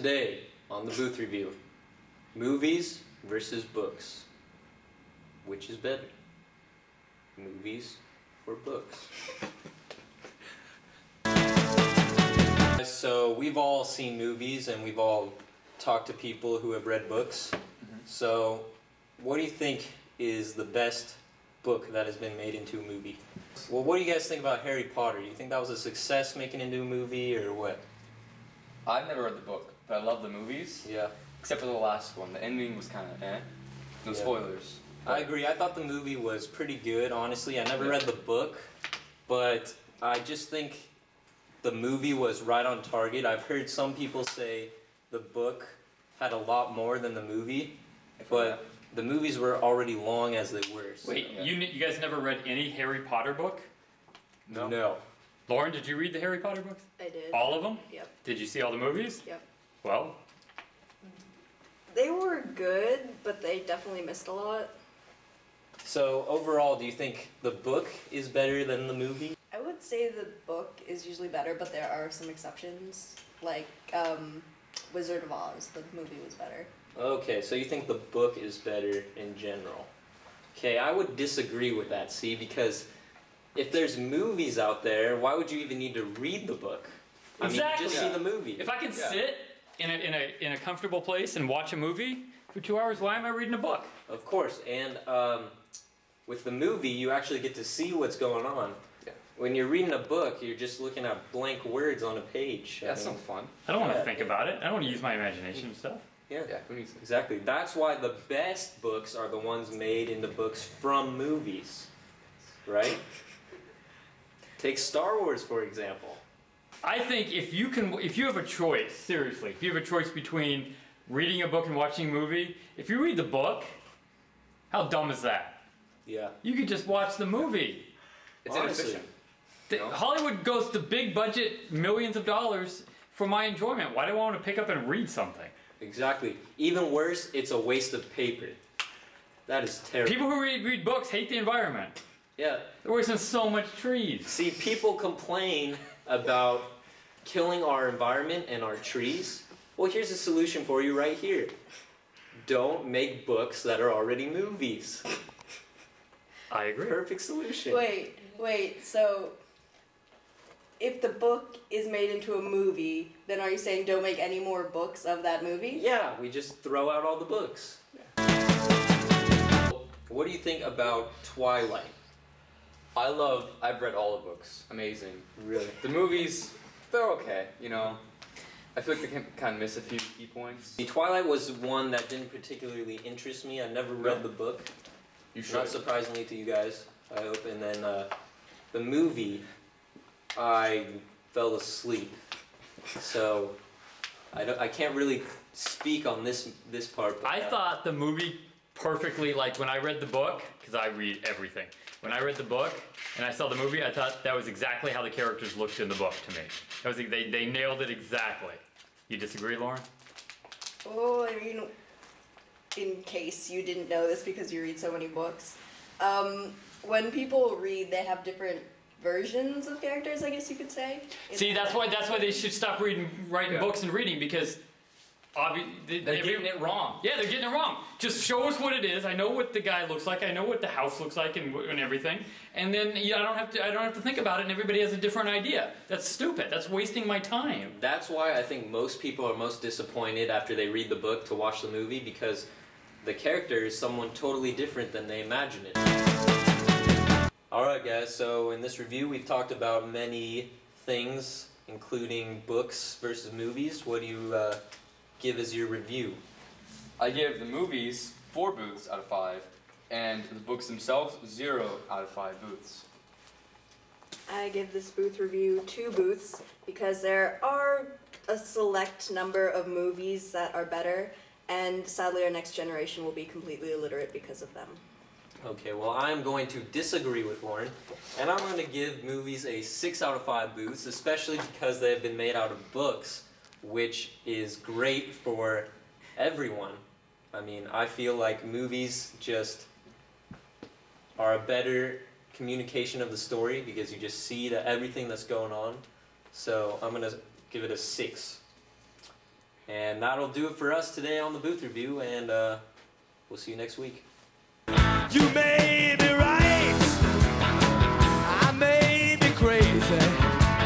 Today on the Booth Review, movies versus books. Which is better? Movies or books? So we've all seen movies and we've all talked to people who have read books. So what do you think is the best book that has been made into a movie? Well, what do you guys think about Harry Potter? Do you think that was a success making it into a movie or what? I've never read the book, but I love the movies. Yeah. Except for the last one. The ending was kind of eh. No spoilers. I agree. I thought the movie was pretty good, honestly. I never read the book, but I just think the movie was right on target. I've heard some people say the book had a lot more than the movie, but the movies were already long as they were. So. Wait, you guys never read any Harry Potter book? No. Lauren, did you read the Harry Potter books? I did. All of them? Yep. Did you see all the movies? Yep. Well? They were good, but they definitely missed a lot. So overall, do you think the book is better than the movie? I would say the book is usually better, but there are some exceptions. Like Wizard of Oz, the movie was better. Okay, so you think the book is better in general. Okay, I would disagree with that, see, because if there's movies out there, why would you even need to read the book? Exactly. I mean, just see the movie. If I can sit in a comfortable place and watch a movie for 2 hours, why am I reading a book? Of course, and with the movie, you actually get to see what's going on. Yeah. When you're reading a book, you're just looking at blank words on a page. That's some fun. I don't want to think about it. I don't want to use my imagination and stuff. Yeah, Who needs it? exactly. That's why the best books are the ones made into books from movies, right? Take Star Wars, for example. I think if you have a choice, seriously, if you have a choice between reading a book and watching a movie, if you read the book, how dumb is that? Yeah. You could just watch the movie. It's Honestly. inefficient. Hollywood goes to big budget, millions of dollars for my enjoyment. Why do I want to pick up and read something? Exactly. Even worse, it's a waste of paper. That is terrible. People who read books hate the environment. Yeah. They're wasting so much trees. See, people complain about killing our environment and our trees. Well, here's a solution for you right here. Don't make books that are already movies. I agree. Perfect solution. Wait, so if the book is made into a movie, then are you saying don't make any more books of that movie? Yeah, we just throw out all the books. What do you think about Twilight? I've read all the books. Amazing. Really. The movies, they're okay, you know. I feel like they can kind of miss a few key points. The Twilight was one that didn't particularly interest me. I never read the book. You should. Not surprisingly to you guys, I hope. And then the movie, I fell asleep. So I can't really speak on this part. But I thought the movie perfectly, like when I read the book, because I read everything. When I read the book and I saw the movie, I thought that was exactly how the characters looked in the book to me. They nailed it exactly. You disagree, Lauren? Oh, I mean, in case you didn't know this because you read so many books, when people read, they have different versions of characters, I guess you could say. See, that's why they should stop writing books and reading, because they're getting it wrong. Yeah, they're getting it wrong. Just show us what it is. I know what the guy looks like. I know what the house looks like and everything. And then I don't have to think about it. And everybody has a different idea. That's stupid. That's wasting my time. That's why I think most people are most disappointed after they read the book to watch the movie, because the character is someone totally different than they imagine it. Alright guys, so in this review we've talked about many things, including books versus movies. What do you give as your review? I give the movies 4 booths out of 5, and the books themselves 0 out of 5 booths. I give this booth review 2 booths because there are a select number of movies that are better, and sadly our next generation will be completely illiterate because of them. Okay, well I'm going to disagree with Lauren, and I'm going to give movies a 6 out of 5 booths, especially because they have been made out of books, which is great for everyone. I mean, I feel like movies just are a better communication of the story because you just see everything that's going on. So I'm going to give it a 6. And that'll do it for us today on the booth review, and we'll see you next week. You may be right.